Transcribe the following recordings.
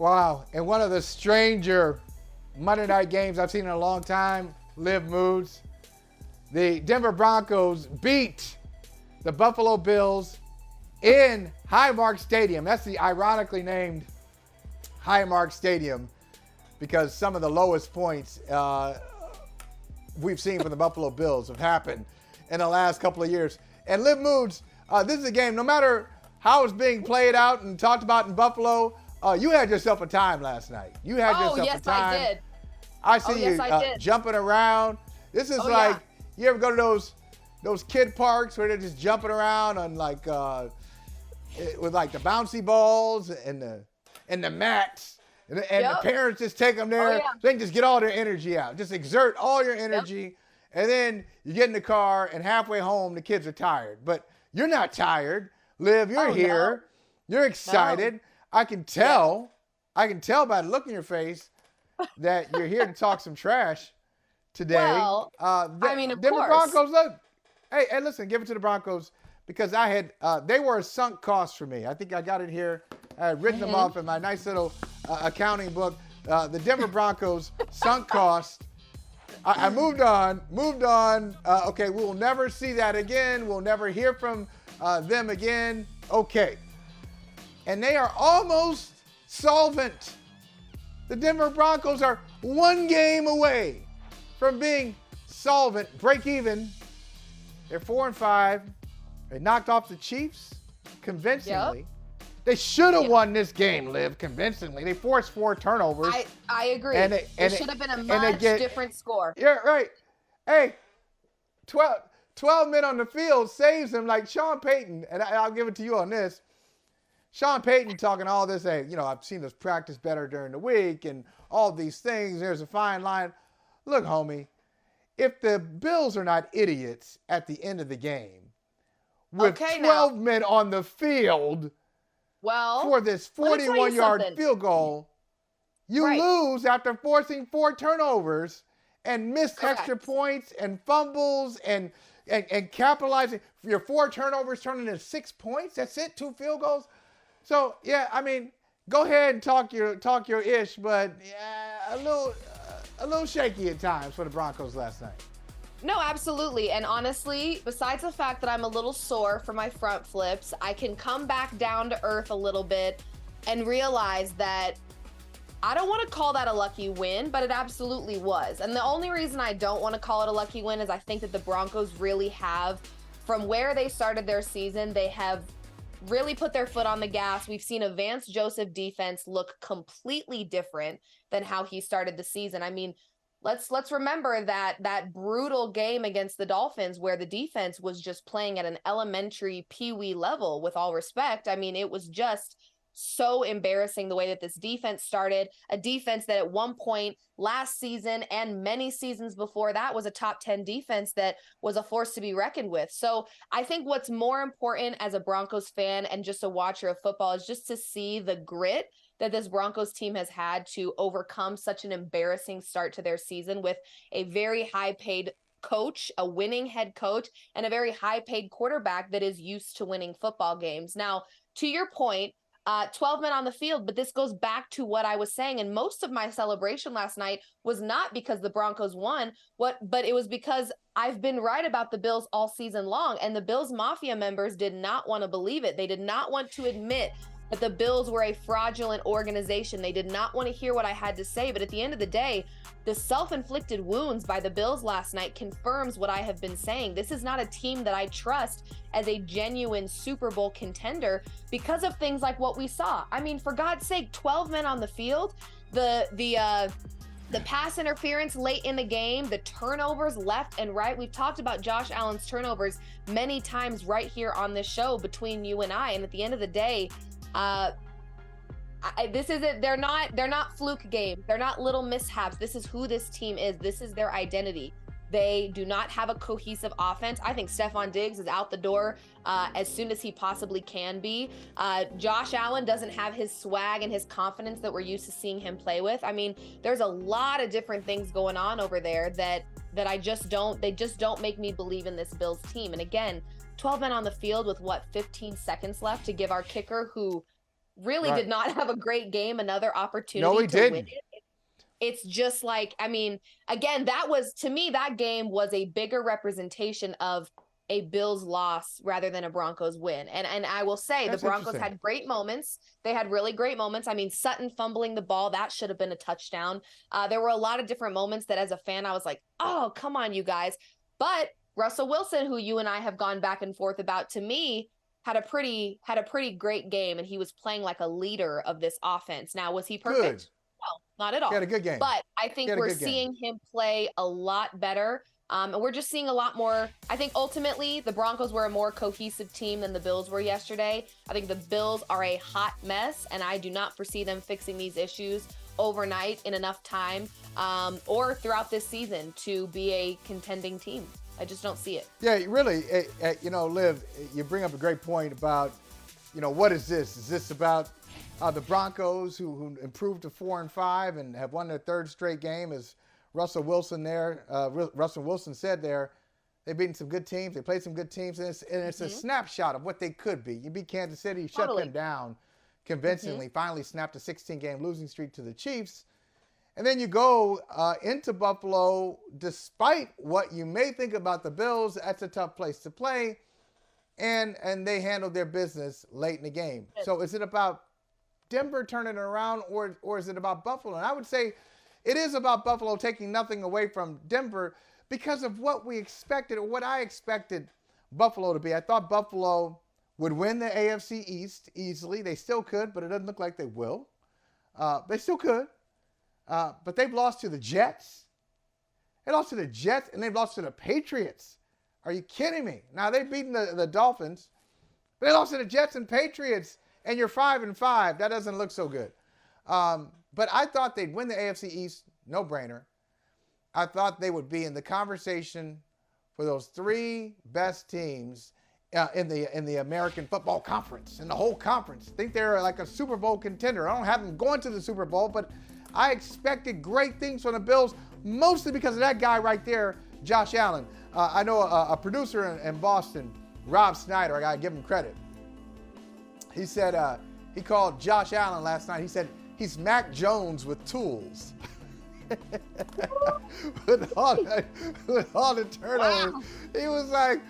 Wow. And one of the stranger Monday night games I've seen in a long time, Liv Moods. The Denver Broncos beat the Buffalo Bills in Highmark Stadium. That's the ironically named Highmark Stadium because some of the lowest points we've seen from the Buffalo Bills have happened in the last couple of years. And Liv Moods, this is a game, no matter how it's being played out and talked about in Buffalo, you had yourself a time last night. You had yourself a time. I did. I see you jumping around. This is you ever go to those kid parks where they're just jumping around on like with like the bouncy balls and the mats, and the parents just take them there. So they can just get all their energy out, just exert all your energy, and then you get in the car and halfway home the kids are tired, but you're not tired. Liv, you're here. No. You're excited. No. I can tell by the look in your face that you're here to talk some trash today. Well, of Denver course. Broncos, look. Hey, listen, give it to the Broncos because I had they were a sunk cost for me. I think I got it here. I had written them off in my nice little accounting book. The Denver Broncos sunk cost. I moved on. Okay, we will never see that again. We'll never hear from them again. Okay. And they are almost solvent. The Denver Broncos are one game away from being solvent, break even. They're 4-5. They knocked off the Chiefs convincingly. Yep. They should have won this game, Liv, convincingly. They forced 4 turnovers. I agree. It should have been a much different score. Yeah, right. Hey, 12 men on the field saves them like Sean Payton, and I'll give it to you on this. Sean Payton talking all this, hey, I've seen us practice better during the week and all these things. There's a fine line. Look, homie, if the Bills are not idiots at the end of the game with 12 men on the field for this 41-yard field goal, you lose after forcing 4 turnovers and missed extra points and fumbles and capitalizing. Your 4 turnovers turning into 6 points. That's it, 2 field goals. So, go ahead and talk your ish, but a little shaky at times for the Broncos last night. No, absolutely. And honestly, besides the fact that I'm a little sore for my front flips, I can come back down to earth a little bit and realize that I don't want to call that a lucky win, but it absolutely was. And the only reason I don't want to call it a lucky win is I think that the Broncos really have, from where they started their season, they have really put their foot on the gas. We've seen a Vance Joseph defense look completely different than how he started the season. I mean, let's remember that brutal game against the Dolphins where the defense was just playing at an elementary peewee level, with all respect. I mean, it was just so embarrassing the way that this defense started, a defense that at one point last season and many seasons before that was a top 10 defense that was a force to be reckoned with. So I think what's more important as a Broncos fan and just a watcher of football is just to see the grit that this Broncos team has had to overcome such an embarrassing start to their season with a very high paid coach, a winning head coach, and a very high paid quarterback that is used to winning football games. Now, to your point, 12 men on the field, but this goes back to what I was saying. And most of my celebration last night was not because the Broncos won, but it was because I've been right about the Bills all season long. And the Bills Mafia members did not want to believe it. They did not want to admit that the Bills were a fraudulent organization. They did not want to hear what I had to say. But at the end of the day, the self-inflicted wounds by the Bills last night confirms what I have been saying. This is not a team that I trust as a genuine Super Bowl contender because of things like what we saw. I mean, for God's sake, 12 men on the field, the pass interference late in the game, the turnovers left and right. We've talked about Josh Allen's turnovers many times right here on this show between you and I. And at the end of the day, they're not fluke games. They're not little mishaps. This is who this team is. This is their identity. They do not have a cohesive offense. I think Stephon Diggs is out the door as soon as he possibly can be. Josh Allen doesn't have his swag and his confidence that we're used to seeing him play with. I mean, there's a lot of different things going on over there that they just don't make me believe in this Bills team. And again, 12 men on the field with 15 seconds left to give our kicker, who really Right. did not have a great game, another No, opportunity he to win didn't. it. It's just like, I mean, again, that was, to me, that game was a bigger representation of a Bills loss rather than a Broncos win. And I will say the That's Broncos interesting. had great moments. They had really great moments. I mean, Sutton fumbling the ball, that should have been a touchdown. There were a lot of different moments that as a fan, I was like, oh, come on, you guys. But Russell Wilson, who you and I have gone back and forth about, to me, had a pretty great game, and he was playing like a leader of this offense. Now, was he Good. perfect? No, not at He all. had a good game. But I He think had a we're good game. seeing him play a lot better. And we're just seeing a lot more. I think ultimately the Broncos were a more cohesive team than the Bills were yesterday. I think the Bills are a hot mess, and I do not foresee them fixing these issues overnight in enough time or throughout this season to be a contending team. I just don't see it. Yeah, really, Liv, you bring up a great point about, what is this? Is this about the Broncos who improved to 4-5 and have won their third straight game? As Russell Wilson said there, they've beaten some good teams. They played some good teams, and it's a snapshot of what they could be. You beat Kansas City, you shut them down convincingly, finally snapped a 16-game losing streak to the Chiefs. And then you go into Buffalo, despite what you may think about the Bills, that's a tough place to play. And they handled their business late in the game. So is it about Denver turning it around, or is it about Buffalo? And I would say it is about Buffalo taking nothing away from Denver because of what we expected, or what I expected Buffalo to be. I thought Buffalo would win the AFC East easily. They still could, but it doesn't look like they will. They still could. But they've lost to the Jets. They lost to the Jets, and they've lost to the Patriots. Are you kidding me? Now, they've beaten the Dolphins. They lost to the Jets and Patriots, and you're 5-5. That doesn't look so good. But I thought they'd win the AFC East, no-brainer. I thought they would be in the conversation for those three best teams in the American Football Conference, in the whole conference. I think they're like a Super Bowl contender. I don't have them going to the Super Bowl, but I expected great things from the Bills, mostly because of that guy right there, Josh Allen. I know a producer in Boston, Rob Snyder, I got to give him credit. He said, he called Josh Allen last night. He said, he's Mac Jones with tools. with all the turnovers. Wow. He was like,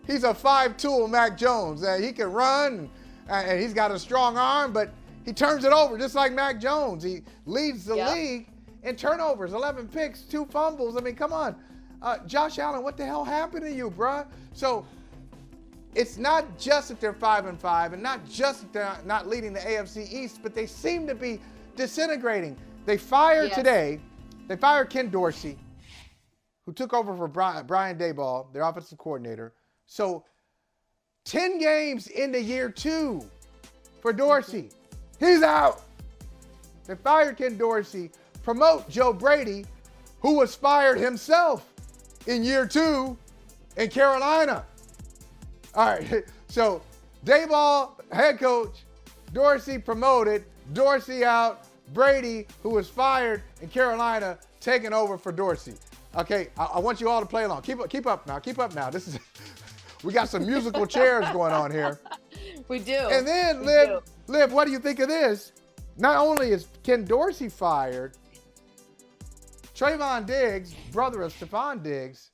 he's a five-tool Mac Jones. He can run, and he's got a strong arm, but he turns it over just like Mac Jones. He leads the league in turnovers, 11 picks, 2 fumbles. I mean, come on. Josh Allen, what the hell happened to you, bruh? So it's not just that they're 5-5 and not just that they're not leading the AFC East, but they seem to be disintegrating. They fired today, they fired Ken Dorsey, who took over for Brian Daboll, their offensive coordinator. So 10 games into year 2 for Dorsey. He's out. They fired Ken Dorsey, promote Joe Brady, who was fired himself in year 2 in Carolina. All right, so Daboll, head coach, Dorsey promoted, Dorsey out, Brady, who was fired in Carolina, taking over for Dorsey. Okay, I want you all to play along. Keep up now. This is we got some musical chairs going on here. We do. And then Liv, what do you think of this? Not only is Ken Dorsey fired, Trayvon Diggs, brother of Stephon Diggs,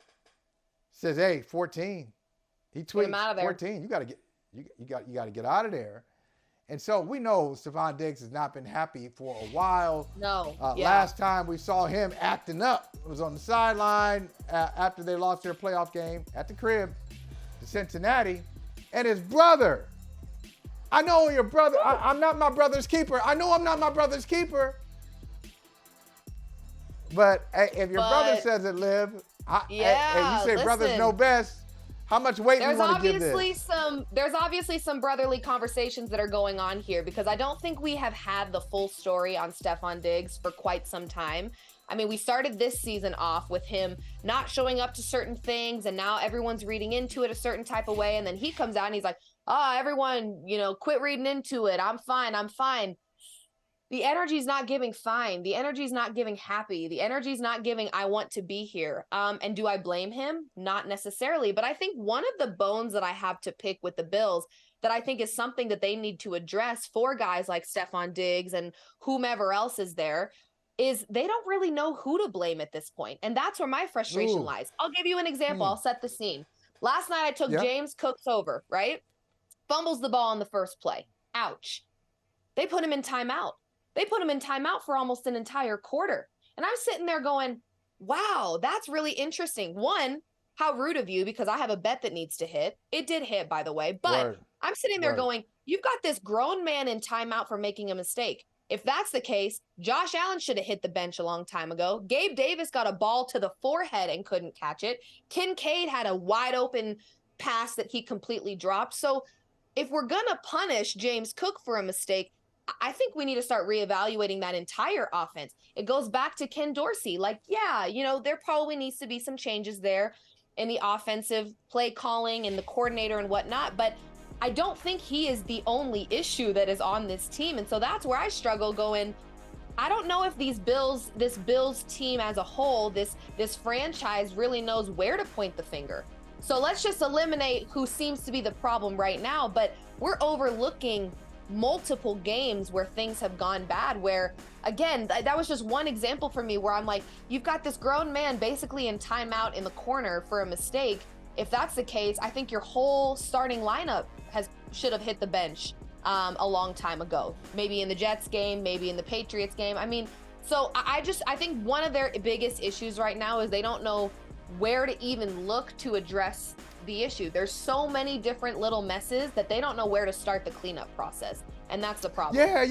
says, "Hey, 14." He tweets, get him out of there. 14. You got to get out of there. And so we know Stephon Diggs has not been happy for a while. No. Last time we saw him acting up was on the sideline after they lost their playoff game at the crib to Cincinnati. And his brother, I know your brother, I'm not my brother's keeper. I know I'm not my brother's keeper. But if your brother says it, Liv, and you say brothers know best, how much weight do you want to give this? There's obviously some brotherly conversations that are going on here because I don't think we have had the full story on Stephon Diggs for quite some time. I mean, we started this season off with him not showing up to certain things, and now everyone's reading into it a certain type of way, and then he comes out and he's like, everyone, quit reading into it. I'm fine. The energy's not giving fine. The energy's not giving happy. The energy's not giving I want to be here. And do I blame him? Not necessarily. But I think one of the bones that I have to pick with the Bills, that I think is something that they need to address for guys like Stephon Diggs and whomever else is there, is they don't really know who to blame at this point. And that's where my frustration Ooh. lies. I'll give you an example. I'll set the scene. Last night I took Yeah. James Cooks over, right? Fumbles the ball on the first play. Ouch. They put him in timeout. They put him in timeout for almost an entire quarter. And I'm sitting there going, wow, that's really interesting. One, how rude of you, because I have a bet that needs to hit. It did hit, by the way. But Word. I'm sitting there Word. going, you've got this grown man in timeout for making a mistake. If that's the case, Josh Allen should have hit the bench a long time ago. Gabe Davis got a ball to the forehead and couldn't catch it. Kincaid had a wide open pass that he completely dropped. So if we're going to punish James Cook for a mistake, I think we need to start reevaluating that entire offense. It goes back to Ken Dorsey. Like, yeah, there probably needs to be some changes there in the offensive play calling and the coordinator and whatnot. But I don't think he is the only issue that is on this team. And so that's where I struggle going, I don't know if this Bills team as a whole, this franchise really knows where to point the finger. So let's just eliminate who seems to be the problem right now. But we're overlooking multiple games where things have gone bad, where, again, that was just one example for me where I'm like, you've got this grown man basically in timeout in the corner for a mistake. If that's the case, I think your whole starting lineup should have hit the bench a long time ago. Maybe in the Jets game, maybe in the Patriots game. I mean, so I think one of their biggest issues right now is they don't know where to even look to address the issue. There's so many different little messes that they don't know where to start the cleanup process. And that's the problem. Yeah,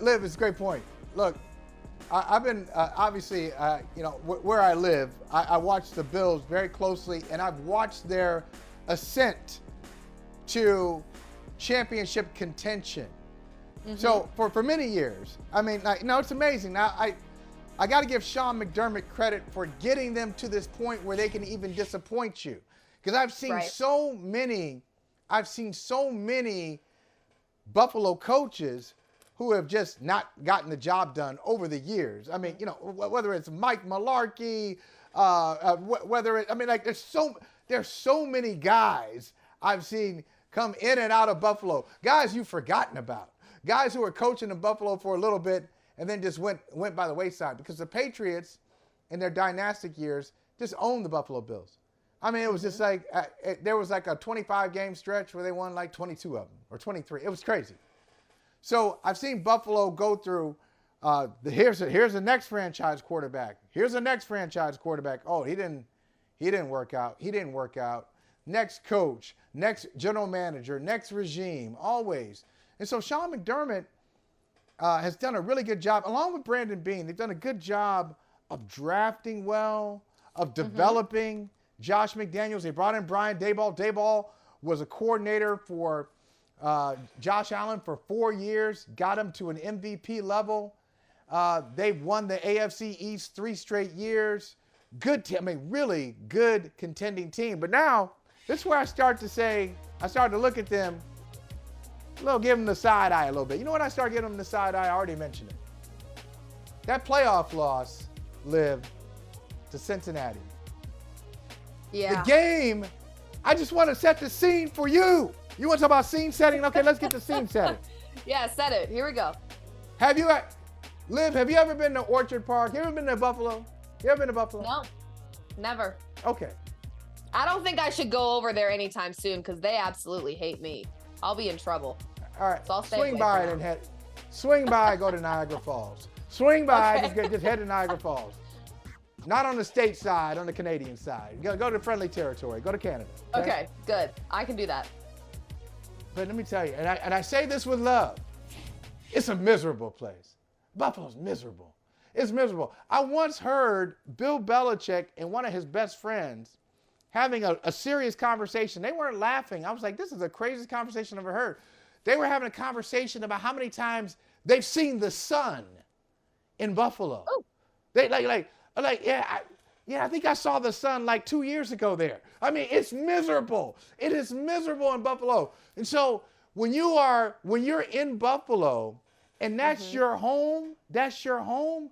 Liv, it's a great point. Look, I've been, obviously, where I live, I watch the Bills very closely, and I've watched their ascent to championship contention. Mm-hmm. So for many years, I mean, it's amazing. Now, I got to give Sean McDermott credit for getting them to this point where they can even disappoint you. Because I've seen so many Buffalo coaches who have just not gotten the job done over the years. I mean, whether it's Mike Mularkey, there's so many guys I've seen come in and out of Buffalo. Guys you've forgotten about. Guys who were coaching in Buffalo for a little bit and then just went by the wayside, because the Patriots in their dynastic years just owned the Buffalo Bills. I mean, it was just like, there was like a 25-game stretch where they won like 22 of them or 23. It was crazy. So I've seen Buffalo go through, here's the next franchise quarterback. Here's the next franchise quarterback. Oh, he didn't work out. He didn't work out. Next coach, next general manager, next regime, always. And so Sean McDermott has done a really good job, along with Brandon Beane. They've done a good job of drafting well, of developing Josh McDaniels. They brought in Brian Daboll. Daboll was a coordinator for Josh Allen for 4 years, got him to an MVP level. They've won the AFC East 3 straight years. Good team, really good contending team. But now, this is where I start to look at them, give them the side eye a little bit. You know what I start giving them the side eye? I already mentioned it. That playoff loss, Liv, to Cincinnati. Yeah. The game, I just want to set the scene for you. You want to talk about scene setting? Okay, let's get the scene setting. Yeah, set it. Here we go. Liv, have you ever been to Orchard Park? You ever been to Buffalo? You ever been to Buffalo? No, never. Okay. I don't think I should go over there anytime soon because they absolutely hate me. I'll be in trouble. All right. So I'll stay swing by and go to Niagara Falls. Swing by, just head to Niagara Falls. Not on the state side, on the Canadian side. Go to friendly territory. Go to Canada. Okay, good. I can do that. But let me tell you, and I say this with love, it's a miserable place. Buffalo's miserable. It's miserable. I once heard Bill Belichick and one of his best friends having a serious conversation. They weren't laughing. I was like, this is the craziest conversation I've ever heard. They were having a conversation about how many times they've seen the sun in Buffalo. Oh. They I think I saw the sun like 2 years ago there. I mean, it's miserable. It is miserable in Buffalo. And so when you're in Buffalo and that's your home,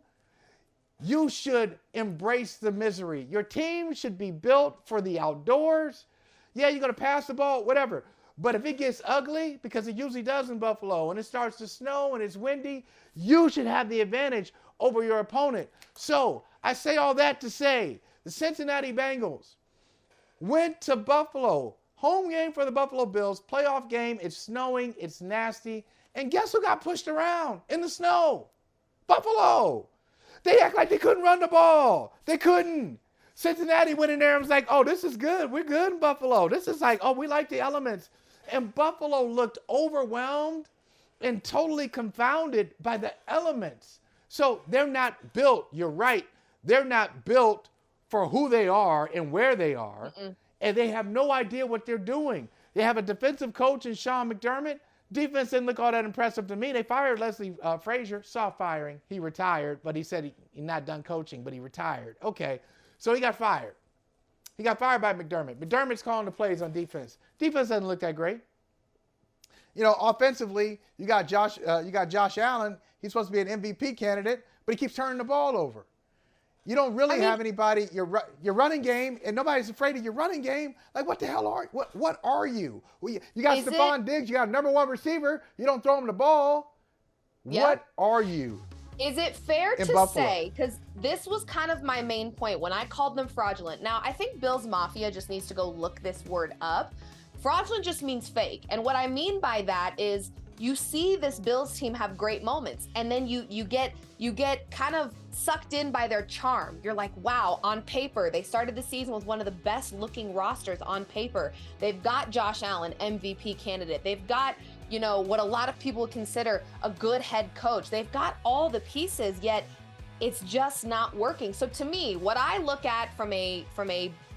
you should embrace the misery. Your team should be built for the outdoors. Yeah, you're going to pass the ball, whatever. But if it gets ugly, because it usually does in Buffalo, and it starts to snow and it's windy, you should have the advantage over your opponent. So I say all that to say the Cincinnati Bengals went to Buffalo. Home game for the Buffalo Bills, playoff game. It's snowing, it's nasty. And guess who got pushed around in the snow? Buffalo. They act like they couldn't run the ball. They couldn't. Cincinnati went in there and was like, oh, this is good. We're good in Buffalo. This is like, oh, we like the elements. And Buffalo looked overwhelmed and totally confounded by the elements. So they're not built, you're right, they're not built for who they are and where they are. And they have no idea what they're doing. They have a defensive coach in Sean McDermott. Defense didn't look all that impressive to me. They fired Leslie Frazier, soft firing. He retired, but he said he's not done coaching, but he retired. Okay, so he got fired. He got fired by McDermott. McDermott's calling the plays on defense. Defense doesn't look that great. You know, offensively, you got Josh Allen. He's supposed to be an MVP candidate, but he keeps turning the ball over. You don't really have anybody. Your running game, and nobody's afraid of your running game. Like, what the hell are you? What are you? You got Stephon Diggs. You got a number one receiver. You don't throw him the ball. Yep. What are you? Is it fair to say, because this was kind of my main point when I called them fraudulent. Now, I think Bills Mafia just needs to go look this word up. Fraudulent just means fake. And what I mean by that is you see this Bills team have great moments, and then you get kind of sucked in by their charm. You're like, wow, on paper, they started the season with one of the best looking rosters on paper. They've got Josh Allen, MVP candidate. They've got, you know, what a lot of people consider a good head coach. They've got all the pieces, yet it's just not working. So to me, what I look at from a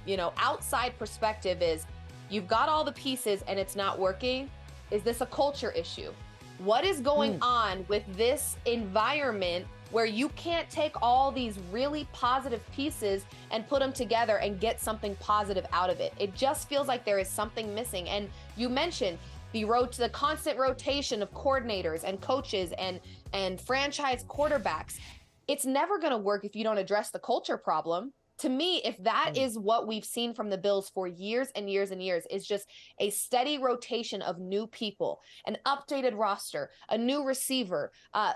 you know, outside perspective is you've got all the pieces and it's not working. Is this a culture issue? What is going on with this environment where you can't take all these really positive pieces and put them together and get something positive out of it? It just feels like there is something missing. And you mentioned the constant rotation of coordinators and coaches and franchise quarterbacks. It's never going to work if you don't address the culture problem. To me, if that is what we've seen from the Bills for years and years and years, is just a steady rotation of new people, an updated roster, a new receiver.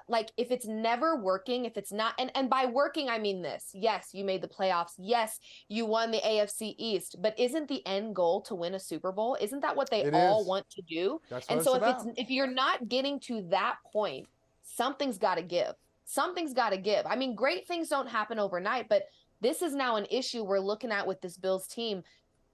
Like, if it's never working, if it's not, and by working, I mean this. Yes, you made the playoffs. Yes, you won the AFC East, but isn't the end goal to win a Super Bowl? Isn't that what they all want to do? And so if you're not getting to that point, something's got to give. Something's got to give. I mean, great things don't happen overnight, but this is now an issue we're looking at with this Bills team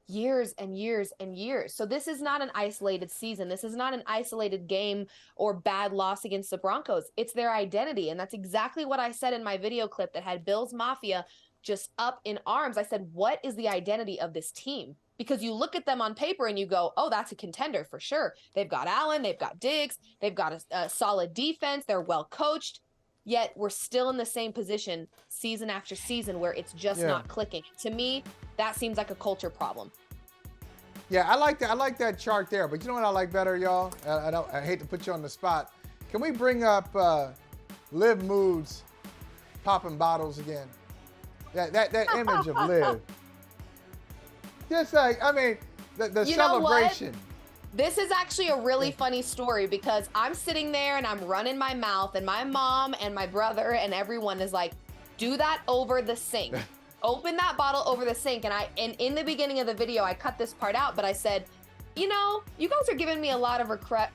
years and years and years. So this is not an isolated season. This is not an isolated game or bad loss against the Broncos. It's their identity. And that's exactly what I said in my video clip that had Bills Mafia just up in arms. I said, what is the identity of this team? Because you look at them on paper and you go, oh, that's a contender for sure. They've got Allen, they've got Diggs, they've got a solid defense, they're well coached. Yet we're still in the same position season after season where it's just not clicking. To me, that seems like a culture problem. Yeah, I like that chart there. But you know what I like better, y'all? I hate to put you on the spot. Can we bring up Liv Moods popping bottles again? That image of Liv. Just like, I mean, the celebration. This is actually a really funny story because I'm sitting there and I'm running my mouth and my mom and my brother and everyone is like, do that over the sink. Open that bottle over the sink. And in the beginning of the video, I cut this part out, but I said, you know, you guys are giving me a lot of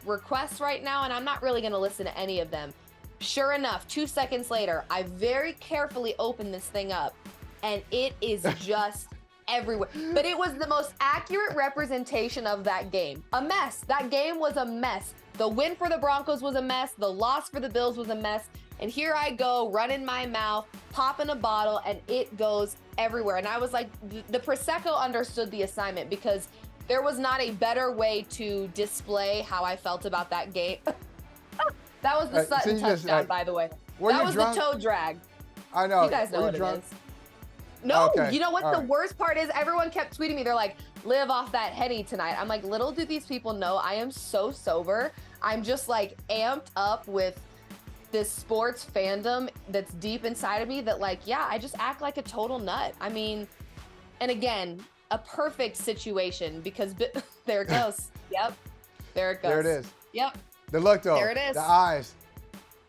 requests right now and I'm not really going to listen to any of them. Sure enough, 2 seconds later, I very carefully opened this thing up and it is just everywhere. But it was the most accurate representation of that game. A mess. That game was a mess. The win for the Broncos was a mess. The loss for the Bills was a mess. And here I go, running my mouth, popping a bottle, and it goes everywhere. And I was like, the Prosecco understood the assignment because there was not a better way to display how I felt about that game. That was the Sutton touchdown, by the way. That was the toe drag. I know. You guys know what it is. No, you know what the worst part is? Everyone kept tweeting me. They're like, live off that Henny tonight. I'm like, little do these people know I am so sober. I'm just like amped up with this sports fandom that's deep inside of me that like, yeah, I just act like a total nut. I mean, and again, a perfect situation because there it goes. Yep. There it goes. There it is. Yep. The look though. There it is. The eyes.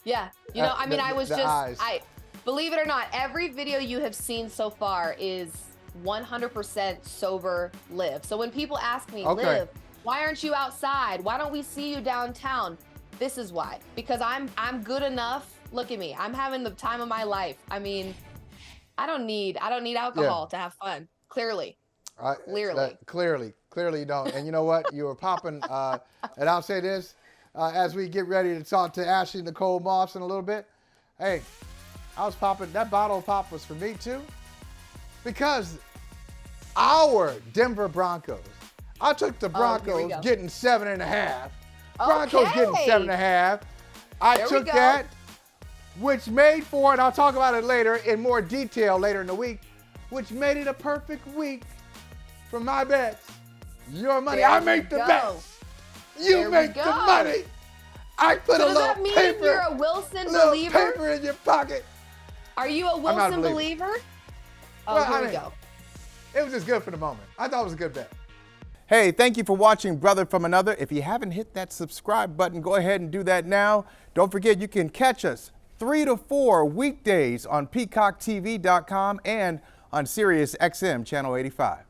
Yeah. You know, I mean, I was the just, eyes. believe it or not, every video you have seen so far is 100% sober Liv. So when people ask me, Okay. Liv, why aren't you outside? Why don't we see you downtown? This is why. Because I'm good enough. Look at me. I'm having the time of my life. I mean, I don't need alcohol to have fun. Clearly. Clearly you don't. And you know what? You were popping. And I'll say this as we get ready to talk to Ashley Nicole Moss in a little bit. Hey, I was popping. That bottle of pop was for me too, because our Denver Broncos. I took the Broncos getting 7.5. Broncos getting 7.5. I took that, which made for, and I'll talk about it later in more detail later in the week, which made it a perfect week for my bets. Your money. I make the bets. You make the money. I put a little paper. Does that mean you're a Wilson believer? Paper in your pocket. Are you a Wilson believer? Oh, well, here we go. It was just good for the moment. I thought it was a good bet. Hey, thank you for watching Brother from Another. If you haven't hit that subscribe button, go ahead and do that now. Don't forget you can catch us 3 to 4 weekdays on PeacockTV.com and on Sirius XM Channel 85.